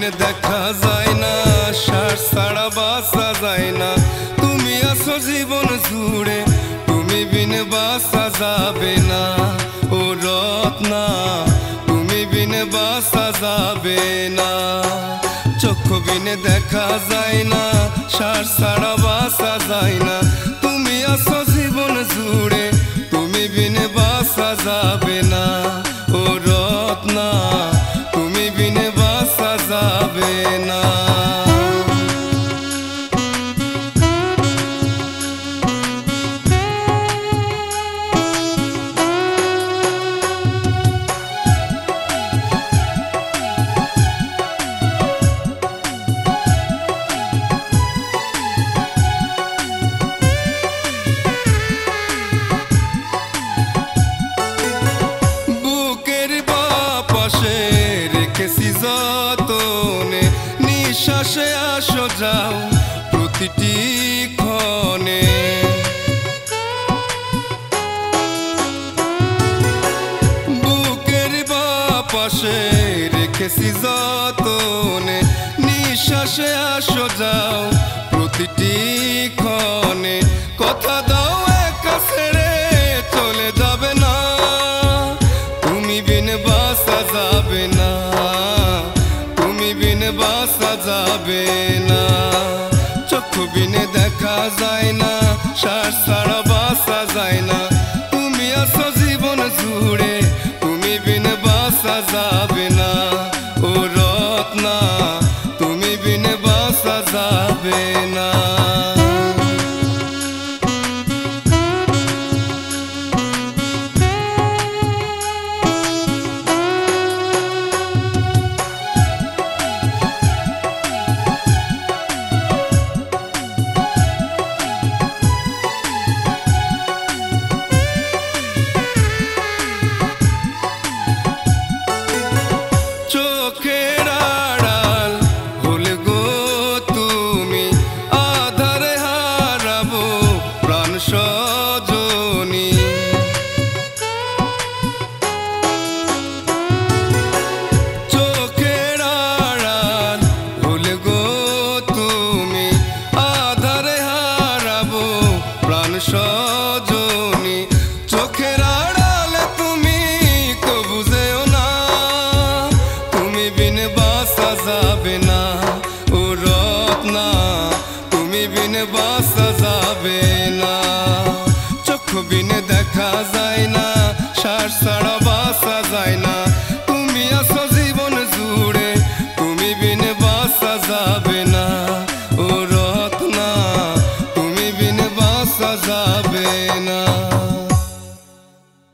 বিনে দেখা যায় না, শ্বাস ছাড়া বাঁচা যায় না। তুমি আছো জীবন জুড়ে, তুমি বিনে বাঁচা যাবে না। ও রত্না, তুমি বিনে বাঁচা যাবে না। চক্ষু বিনে দেখা যায় না, শ্বাস ছাড়া বাঁচা যায় না। তুমি আছো জীবন জুড়ে, তুমি বিনে বাঁচা যাবে না। ও রত্না, তুমি বিনে বাঁচা যাবে না। রেখেছি যতনে, নিঃশ্বাসে আসো যাও প্রতিটি ক্ষণে। বুকের বাপাশে রেখেছি যতনে, নিঃশ্বাসে আসো যাও প্রতিটি ক্ষণে। কথা দাও একা ছেড়ে চলে যাবে না, তুমি বিনে বাঁচা যাবে না, তুমি বিনে বাঁচা যাবে না। চক্ষু বিনে দেখা যায় না, শ্বাস ছাড়া বাঁচা যায় না। তুমি আছো জীবন জুড়ে, তুমি বিনে বাঁচা যাবে না। ও রত্না, তুমি বিনে বাঁচা যাবে না। চোখের আড়াল হলে গো তুমি, আধারে হারাবো প্রাণ সজনী। চোখের আড়াল হলে গো তুমি, আধারে হারাবো প্রাণ সজনী। চোখের আড়ালে তুমি কবু যেও না, তুমি বিনে বাঁচা যাবে না। ও রত্না, তুমি বিনে বাঁচা যাবে না। চক্ষু বিনে দেখা যায় না, শ্বাস ছাড়া বাঁচা যায় না।